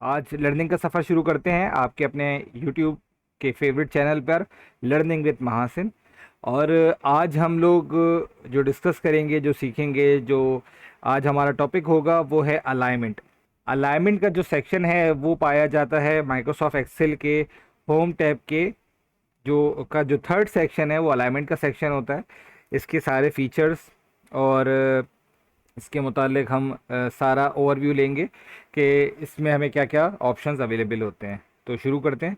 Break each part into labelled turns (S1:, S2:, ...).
S1: आज लर्निंग का सफ़र शुरू करते हैं आपके अपने यूट्यूब के फेवरेट चैनल पर, लर्निंग विद महासिन। और आज हम लोग जो डिस्कस करेंगे, जो सीखेंगे, जो आज हमारा टॉपिक होगा वो है अलाइनमेंट। अलाइनमेंट का जो सेक्शन है वो पाया जाता है माइक्रोसॉफ्ट एक्सेल के होम टैब के जो थर्ड सेक्शन है वो अलाइनमेंट का सेक्शन होता है। इसके सारे फीचर्स और इसके मुतालिक हम सारा ओवरव्यू लेंगे कि इसमें हमें क्या क्या ऑप्शंस अवेलेबल होते हैं। तो शुरू करते हैं।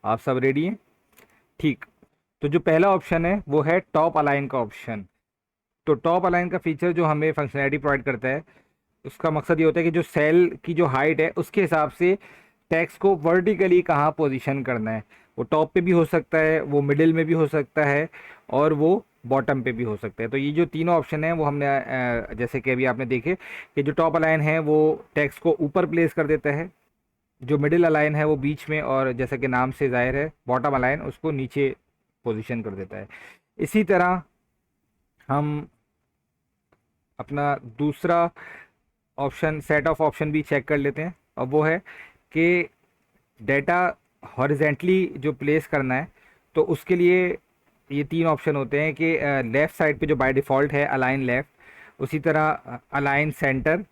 S1: आप सब रेडी हैं? ठीक। तो जो पहला ऑप्शन है वो है टॉप अलाइन का ऑप्शन। तो टॉप अलाइन का फीचर जो हमें फंक्शनैलिटी प्रोवाइड करता है, उसका मकसद ये होता है कि जो सेल की जो हाइट है उसके हिसाब से टेक्स्ट को वर्टिकली कहाँ पोजीशन करना है। वो टॉप पे भी हो सकता है, वो मिडिल में भी हो सकता है, और वो बॉटम पे भी हो सकता है। तो ये जो तीनों ऑप्शन हैं वो हमने जैसे कि अभी आपने देखे कि जो टॉप अलाइन है वो टेक्स्ट को ऊपर प्लेस कर देता है, जो मिडिल अलाइन है वो बीच में, और जैसा कि नाम से जाहिर है बॉटम अलाइन उसको नीचे पोजीशन कर देता है। इसी तरह हम अपना दूसरा ऑप्शन, सेट ऑफ ऑप्शन भी चेक कर लेते हैं, और वो है कि डेटा हॉरिजेंटली जो प्लेस करना है। तो उसके लिए ये तीन ऑप्शन होते हैं कि लेफ़्ट साइड पे जो बाय डिफ़ॉल्ट है अलाइन लेफ़्ट, उसी तरह अलाइन सेंटर,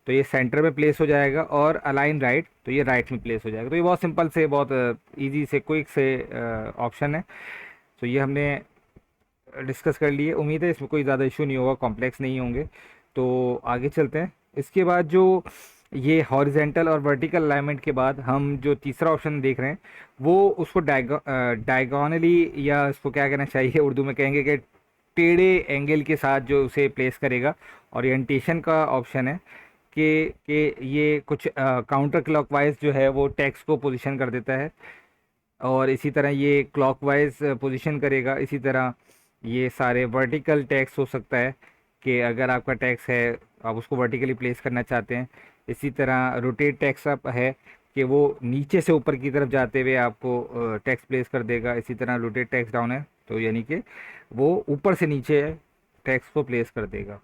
S1: तो ये सेंटर में प्लेस हो जाएगा, और अलाइन राइट, तो ये राइट में प्लेस हो जाएगा। तो ये बहुत सिंपल से, बहुत इजी से, क्विक से ऑप्शन है। तो ये हमने डिस्कस कर लिए। उम्मीद है इसमें कोई ज़्यादा इशू नहीं होगा, कॉम्प्लेक्स नहीं होंगे। तो आगे चलते हैं। इसके बाद जो ये हॉरिजेंटल और वर्टिकल अलाइनमेंट के बाद हम जो तीसरा ऑप्शन देख रहे हैं वो उसको डायगोनली, या इसको क्या कहना चाहिए, उर्दू में कहेंगे कि टेढ़े एंगल के साथ जो उसे प्लेस करेगा। ओरिएंटेशन का ऑप्शन है कि ये कुछ काउंटर क्लॉकवाइज जो है वो टेक्स्ट को पोजीशन कर देता है, और इसी तरह ये क्लॉकवाइज पोजीशन करेगा। इसी तरह ये सारे वर्टिकल टैक्स हो सकता है कि अगर आपका टैक्स है आप उसको वर्टिकली प्लेस करना चाहते हैं। इसी तरह रोटेट टैक्स अप है कि वो नीचे से ऊपर की तरफ जाते हुए आपको टैक्स प्लेस कर देगा। इसी तरह रोटेट टैक्स डाउन है तो यानी कि वो ऊपर से नीचे टैक्स को प्लेस कर देगा।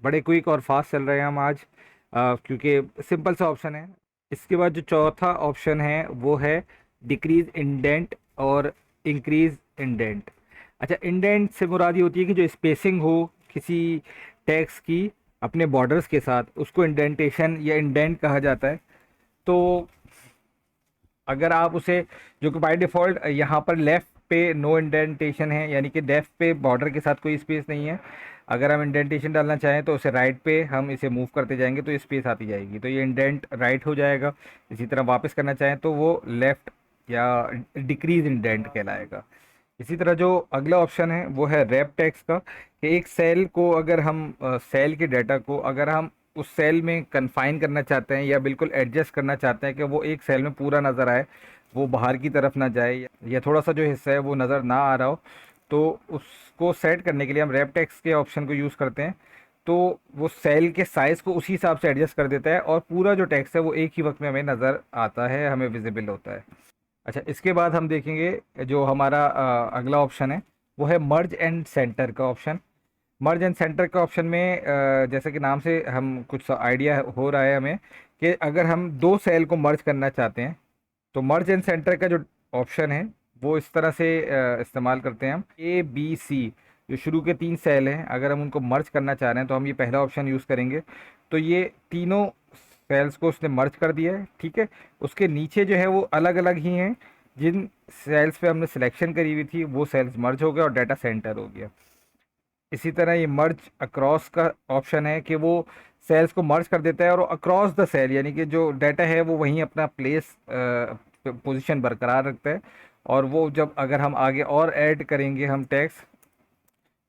S1: बड़े क्विक और फास्ट चल रहे हैं हम आज, क्योंकि सिंपल सा ऑप्शन है। इसके बाद जो चौथा ऑप्शन है वो है डिक्रीज इंडेंट और इंक्रीज इंडेंट। अच्छा, इंडेंट से मुराद ये होती है कि जो स्पेसिंग हो किसी टेक्स्ट की अपने बॉर्डर्स के साथ, उसको इंडेंटेशन या इंडेंट कहा जाता है। तो अगर आप उसे, जो कि बाय डिफ़ॉल्ट यहाँ पर लेफ़्ट पे नो इंडेंटेशन है, यानी कि लेफ़्ट पे बॉर्डर के साथ कोई स्पेस नहीं है। अगर हम इंडेंटेशन डालना चाहें तो उसे राइट पे हम इसे मूव करते जाएंगे तो ये स्पेस आती जाएगी, तो ये इंडेंट राइट हो जाएगा। इसी तरह वापस करना चाहें तो वो लेफ़्ट या डिक्रीज इंडेंट कहलाएगा। इसी तरह जो अगला ऑप्शन है वो है रैप टेक्स्ट का, कि एक सेल को अगर हम सेल के डाटा को अगर हम उस सेल में कन्फाइन करना चाहते हैं या बिल्कुल एडजस्ट करना चाहते हैं कि वो एक सेल में पूरा नज़र आए, वो बाहर की तरफ ना जाए, या थोड़ा सा जो हिस्सा है वो नज़र ना आ रहा हो, तो उसको सेट करने के लिए हम रैप टेक्स्ट के ऑप्शन को यूज़ करते हैं। तो वो सेल के साइज़ को उसी हिसाब से एडजस्ट कर देता है, और पूरा जो टेक्स्ट है वो एक ही वक्त में हमें नज़र आता है, हमें विजिबल होता है। अच्छा, इसके बाद हम देखेंगे जो हमारा अगला ऑप्शन है वो है मर्ज एंड सेंटर का ऑप्शन। मर्ज एंड सेंटर का ऑप्शन में जैसे कि नाम से हम कुछ आइडिया हो रहा है हमें कि अगर हम दो सेल को मर्ज करना चाहते हैं तो मर्ज एंड सेंटर का जो ऑप्शन है वो इस तरह से इस्तेमाल करते हैं हम। ए बी सी जो शुरू के तीन सेल हैं, अगर हम उनको मर्ज करना चाह रहे हैं तो हम ये पहला ऑप्शन यूज़ करेंगे। तो ये तीनों सेल्स को उसने मर्ज कर दिया है, ठीक है। उसके नीचे जो है वो अलग अलग ही हैं, जिन सेल्स पे हमने सिलेक्शन करी हुई थी वो सेल्स मर्ज हो गए और डाटा सेंटर हो गया। इसी तरह ये मर्ज अक्रॉस का ऑप्शन है कि वो सेल्स को मर्ज कर देता है और अक्रॉस द सेल, यानी कि जो डाटा है वो वहीं अपना प्लेस पोजीशन बरकरार रखता है, और वो जब अगर हम आगे और ऐड करेंगे हम टेक्स्ट,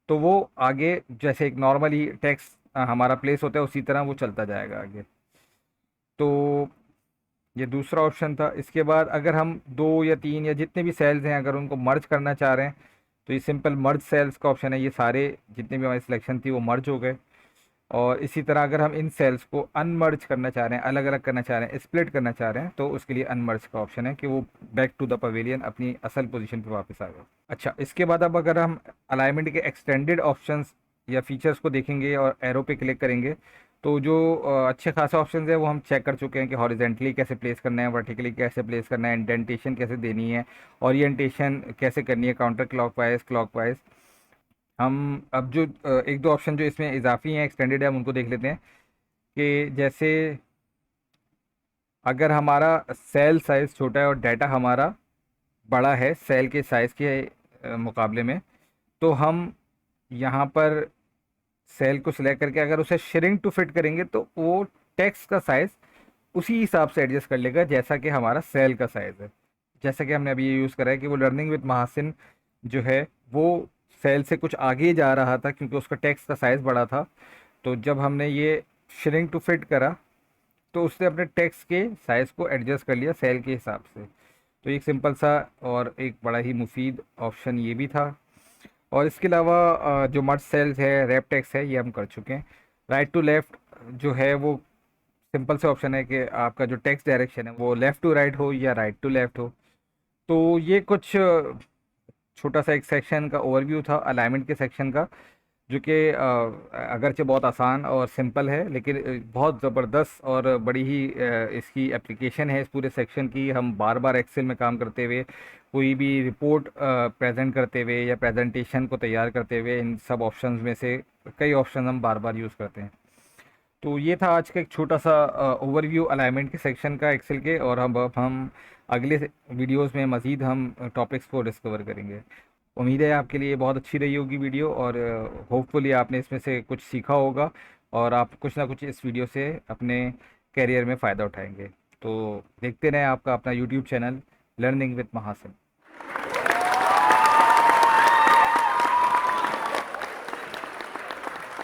S1: तो वो आगे जैसे एक नॉर्मली टेक्स्ट हमारा प्लेस होता है उसी तरह वो चलता जाएगा आगे। तो ये दूसरा ऑप्शन था। इसके बाद अगर हम दो या तीन या जितने भी सेल्स हैं अगर उनको मर्ज करना चाह रहे हैं तो ये सिंपल मर्ज सेल्स का ऑप्शन है। ये सारे जितने भी हमारी सिलेक्शन थी वो मर्ज हो गए। और इसी तरह अगर हम इन सेल्स को अनमर्ज करना चाह रहे हैं, अलग अलग करना चाह रहे हैं, स्प्लिट करना चाह रहे हैं, तो उसके लिए अनमर्ज का ऑप्शन है कि वो बैक टू द पवेलियन अपनी असल पोजीशन पे वापस आ गए। अच्छा, इसके बाद अब अगर हम अलाइनमेंट के एक्सटेंडेड ऑप्शंस या फीचर्स को देखेंगे और एरो पे क्लिक करेंगे तो जो अच्छे खासे ऑप्शन है वो हम चेक कर चुके हैं कि हॉरिजेंटली कैसे प्लेस करना है, वर्टिकली कैसे प्लेस करना है, इंडेंटेशन कैसे देनी है, ओरिएंटेशन कैसे करनी है, काउंटर क्लॉकवाइज क्लॉकवाइज। हम अब जो एक दो ऑप्शन जो इसमें इजाफी हैं, एक्सटेंडेड है, हम उनको देख लेते हैं। कि जैसे अगर हमारा सेल साइज़ छोटा है और डाटा हमारा बड़ा है सेल के साइज़ के मुकाबले में, तो हम यहाँ पर सेल को सिलेक्ट करके अगर उसे श्रिंक टू फिट करेंगे तो वो टेक्स्ट का साइज़ उसी हिसाब से एडजस्ट कर लेगा जैसा कि हमारा सेल का साइज़ है। जैसा कि हमने अभी ये यूज़ करा है कि वो लर्निंग विद महासिन जो है वो सेल से कुछ आगे जा रहा था क्योंकि उसका टेक्स्ट का साइज़ बड़ा था। तो जब हमने ये श्रिंक टू फिट करा तो उसने अपने टेक्स्ट के साइज़ को एडजस्ट कर लिया सेल के हिसाब से। तो एक सिंपल सा और एक बड़ा ही मुफीद ऑप्शन ये भी था। और इसके अलावा जो मर्ज सेल्स है, रैप टेक्स्ट है, ये हम कर चुके हैं। राइट टू लेफ़्ट जो है वो सिंपल से ऑप्शन है कि आपका जो टेक्स्ट डायरेक्शन है वो लेफ़्ट टू राइट हो या राइट टू लेफ़्ट हो। तो ये कुछ छोटा सा एक सेक्शन का ओवरव्यू था अलाइनमेंट के सेक्शन का, जो कि अगरचे बहुत आसान और सिंपल है लेकिन बहुत ज़बरदस्त और बड़ी ही इसकी एप्लीकेशन है इस पूरे सेक्शन की। हम बार बार एक्सेल में काम करते हुए, कोई भी रिपोर्ट प्रेजेंट करते हुए या प्रेजेंटेशन को तैयार करते हुए इन सब ऑप्शंस में से कई ऑप्शन हम बार बार यूज़ करते हैं। तो ये था आज का एक छोटा सा ओवरव्यू अलाइनमेंट के सेक्शन का एक्सेल के। और हम अगले वीडियोस में मज़ीद हम टॉपिक्स को डिस्कवर करेंगे। उम्मीद है आपके लिए बहुत अच्छी रही होगी वीडियो, और होपफुली आपने इसमें से कुछ सीखा होगा और आप कुछ ना कुछ इस वीडियो से अपने करियर में फ़ायदा उठाएंगे। तो देखते रहें आपका अपना यूट्यूब चैनल लर्निंग विद महासिन।